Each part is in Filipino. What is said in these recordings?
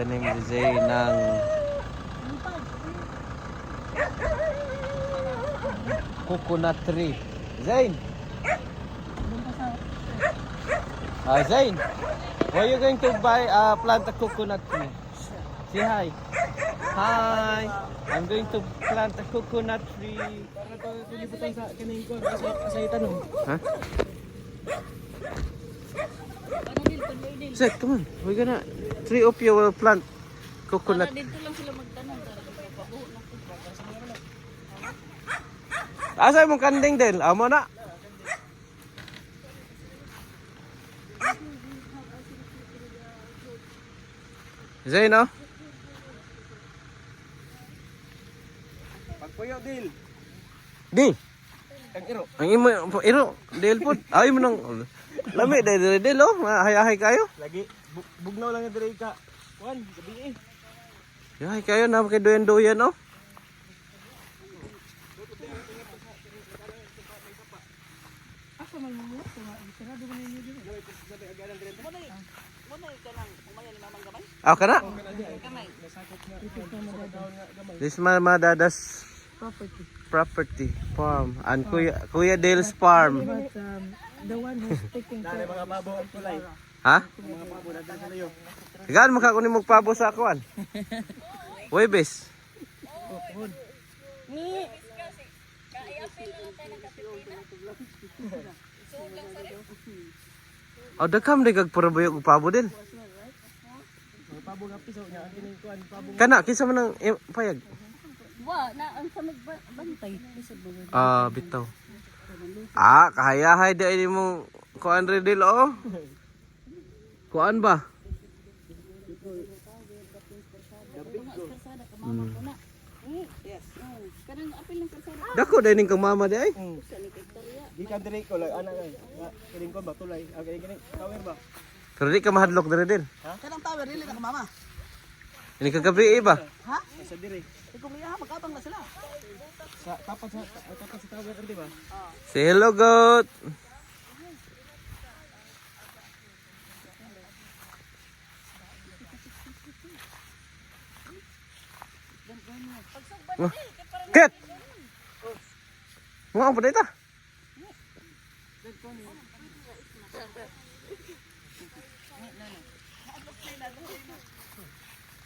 magtanim ni Zay ng coconut tree. Zain! Zain! Where are you going to buy plant a coconut tree? Say hi. Hi! I'm going to plant a coconut tree. Para to tulibutan sa kaning ko sa itanong. Huh? Zach, come on. We're gonna three of you will plant coconut. Dito lang sila magtanong. Asa mong kanding din? Amo na. Zain, no? Pagpuyo dil. Di. Kang iro. Ang imo iro, dil pod. Ay mo nang lami dil oh. Hay-hay kayo. Lagi bugnaw lang diri ka. Kuan, gabi eh. Hay kayo na kay doyan oh. Asa man mo? Sarado ba ninyo dito? Muna ka lang. Umayan ni mamang gamay. Ah, kana? Gamay. This madadas property farm and Kuya Dale's farm. The one who's taking Dali mga babo ang tulay. Ha? Mga babo na sa layo. Gaan maka kunin mo pabo sa akuan. Webes. Ni. Oh, dakam de kag parabayo og pabo din. Mga babo nga piso nya ang kining kuan babo. Kana kinsa man ang payag? Wa na ang sa magbantay. Bitaw. Kahayahay di mo kuan redil oh. Kuan ba? Yes. Kanang apil ng kalsada. Dako dining kang mama di ay. Di ka diri ko lang ana kay. Kining ko ba tulay. Kining tower ba? Pero di ka mahadlok diri din. Kanang tower dili na ka mama. Ini kagabi ba? Ha? Sa diri. Kung iya magkabang na sila. Sa tapat sa tower di ba? Say hello goat. Ket. Mga apa dito?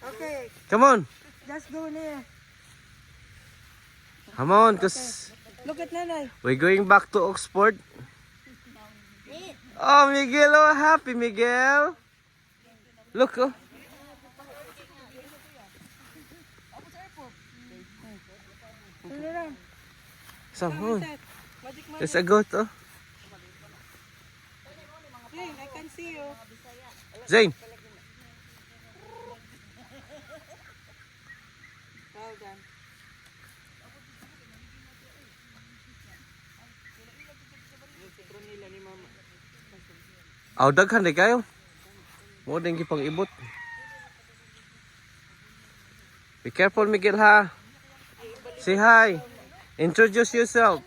Okay, Come on. just go near. Come on, cause Look at nanay. we're going back to Oxford. Oh, Miguel, oh, happy Miguel. Look, oh. Someone. There's a goat, oh. I can see you. Zain. Well done. Daghan di kayo. Mo din gipang ibot. Be careful, Miguel, ha. Say hi. Introduce yourself.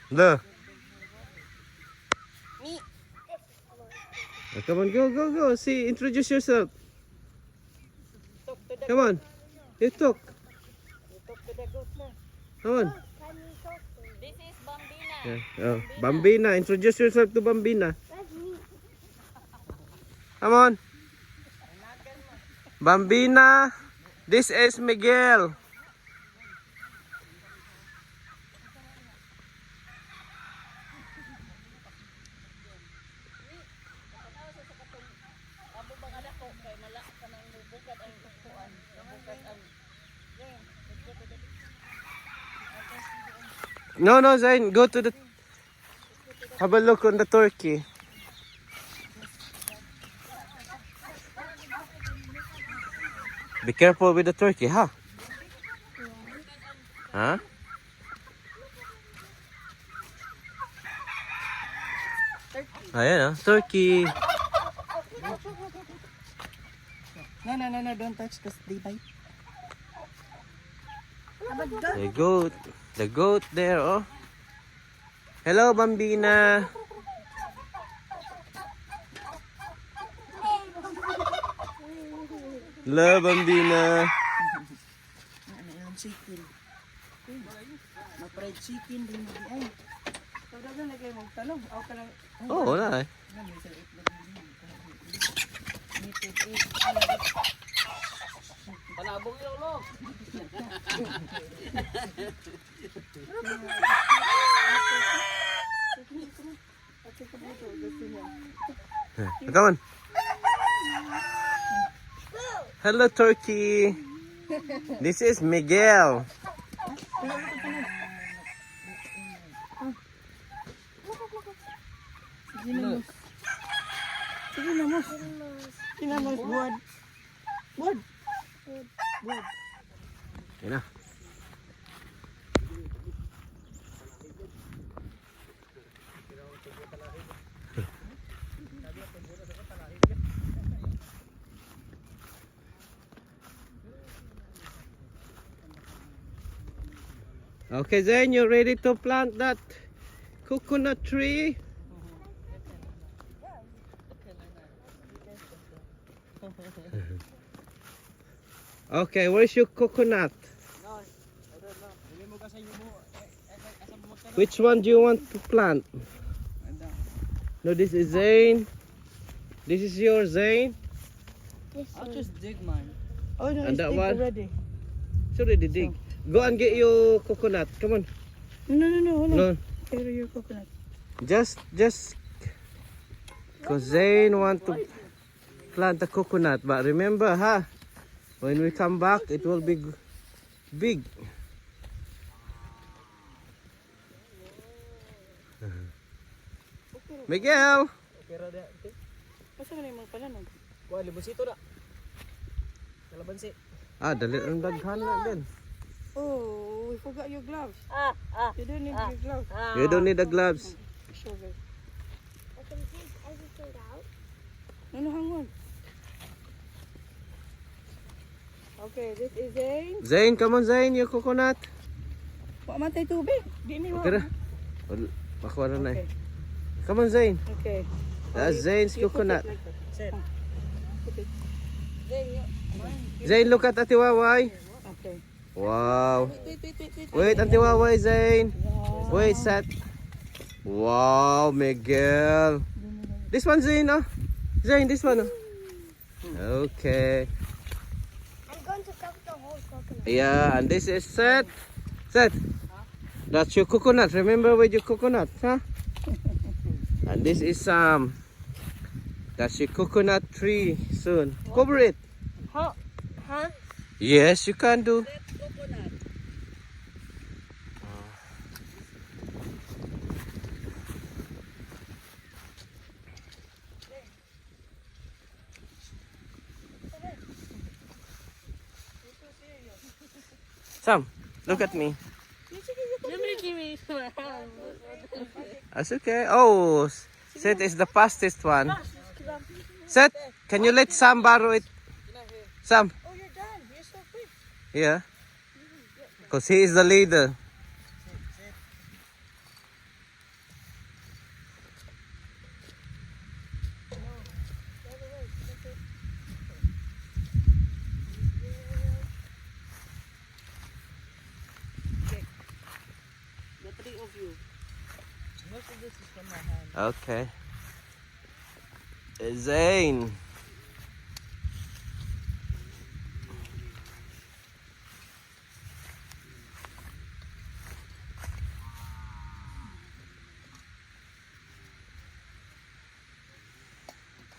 Look. Come on, go. See, introduce yourself. Come on. You talk. Come on. This is Bambina. Yeah. Bambina. Introduce yourself to Bambina. Come on. Bambina. This is Miguel. No, Zain. Go to the... Have a look on the turkey. Be careful with the turkey, huh? Huh? Ayan, turkey. No, don't touch because they bite. The goat. The goat there, oh. Hello, Bambina. Hello, Bambina. Ano yung chicken? Ma-fried chicken din mo di ay. Kada na lagay mong talong. Aw ka lang. Oh, wala eh. Panabong yung lo. Come on. Hello, Turkey. This is Miguel. Sige na mo. Sige na mo. Buwan. Buwan. Yun na. Okay, then you're ready to plant that coconut tree? Okay, where's your coconut? Which one do you want to plant? No, this is Zane. This is yours, Zane. I'll just dig mine. Oh no, And it's that big one? already. It's already dig. Go and get your coconut. Come on. No, hold on. No, Here your coconut. just, cause Zane want to plant the coconut. But remember, huh? When we come back, it will be big. Miguel. Basta mo na yung mga palanog. Kuha, libusito na. Kalabansi. Ah, dali ang daghan na din. Oh, we forgot your gloves. You don't need your gloves. You don't need the gloves. Sure, guys. I can take everything out. No, hang on. Okay, this is Zane. Zane, come on, Zane, your coconut. Wa man tay tubig. Di ni Okay na. Makuha na Okay. eh. Come on, Zane. Okay. That's Zane's You put it coconut. like that. Set. Put it. Zane, look at Ate Wawai. Okay. Wow. Wait. Wait, Ate Wawai, Zane. Wait, set. Wow, Miguel. This one, Zane, oh. Zane, this one, oh. Okay. I'm going to cook the whole coconut. Yeah, and this is set. Set. That's your coconut. Remember with your coconut, huh? And this is that's your coconut tree soon. Cover it. Huh? Yes, you can do. Sam, look at me. That's okay. Oh, Seth is the fastest one. Seth, can you let Sam borrow it? Sam. Oh, you're done. You're so quick. Yeah. Because he is the leader. The three of you. Most of this is from my hand. Okay. Zane.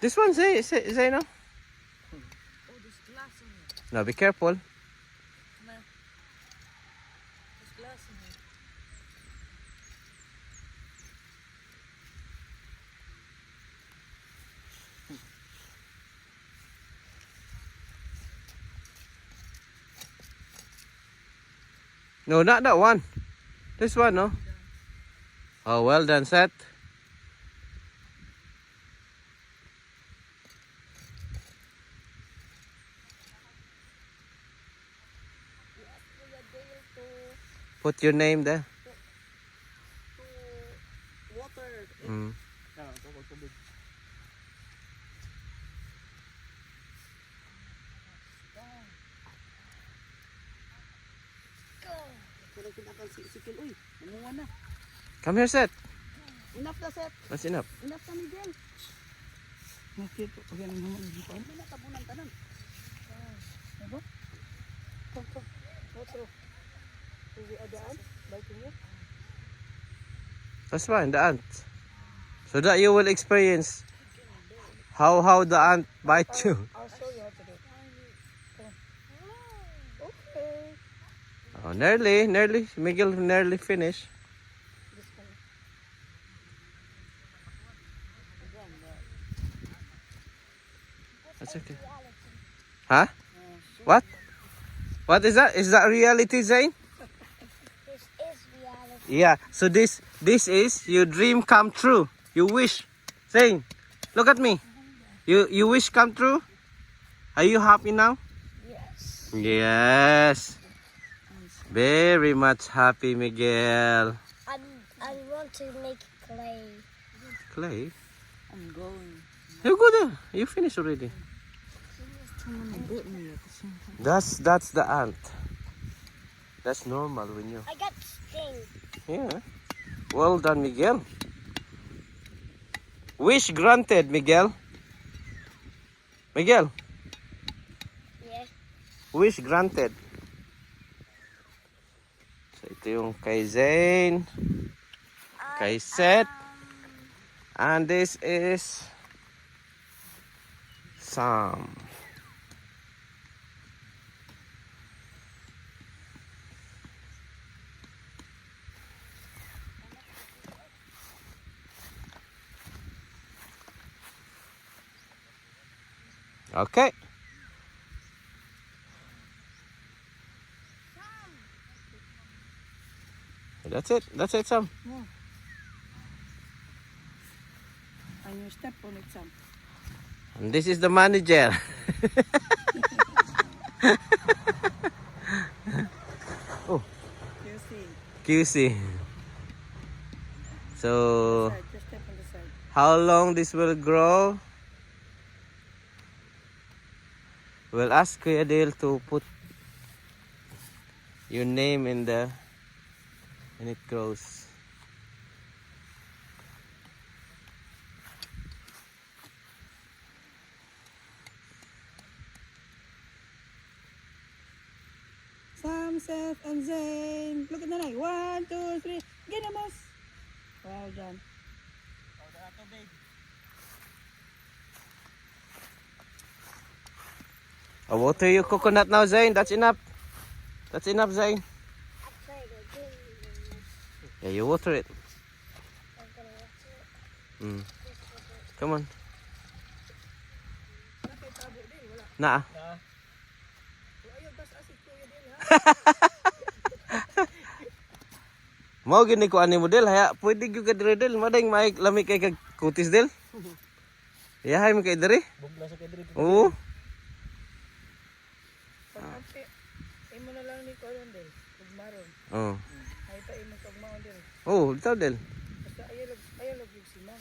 This one, Zane, no? Oh, there's glass in it. No, be careful. There's glass in it. No, not that one. This one, no? Oh, well done, Seth. put your name there. To water. Mm. Ah, tubig, tubig. Kaya kinakang sikil, uy, namunga na. Come here, Seth. Enough na, Seth. That's enough. Enough na, Miguel. Nakito, kaya naman ang gipan. Hindi na tabunan tanan. Ano? Otro. Hindi adaan. Biting you. That's fine, the ant. So that you will experience how the ant bite you. I'll show you how to do it. Okay. Oh, nearly. Miguel nearly finished. This one. That's okay. Huh? What? What is that? Is that reality, Zane? This is reality. Yeah. So this is your dream come true. You wish. Zane, look at me. You wish come true? Are you happy now? Yes. Yes. Very much happy, Miguel. I want to make clay. Clay? I'm going. You go there. You finished already. That's the ant. That's normal when you. I got sting. Yeah. Well done, Miguel. Wish granted, Miguel. Miguel, Yeah. wish granted. So ito yung kay Zane, kay Seth, and this is Sam. Okay. That's it, Sam. And you step on it, Sam. And this is the manager. Oh, You see. QC. So, Side, just step on the side. how long this will grow? We'll ask Kuya Dale to put your name in there when it grows. Sam, Seth, and Zane. Look at the night. 1, 2, 3. Get him, boss. Well done. I'll water your coconut now, Zane. That's enough. That's enough, Zane. I tried again. Yeah, you water it. I'm gonna watch it. Mm. Come on. Nah. Mau gini ko ani model haya pwede gyud ka dire del mading may lami kay kag kutis del. Ya hay mo kay dire. Bugla sa kadri. Oo. Pag-ante, imo na lang ni Koron din. Pagmaron. Oh. Ay pa imo pagmaon din. Oh, bitaw del. Basta ayaw lang yung siman.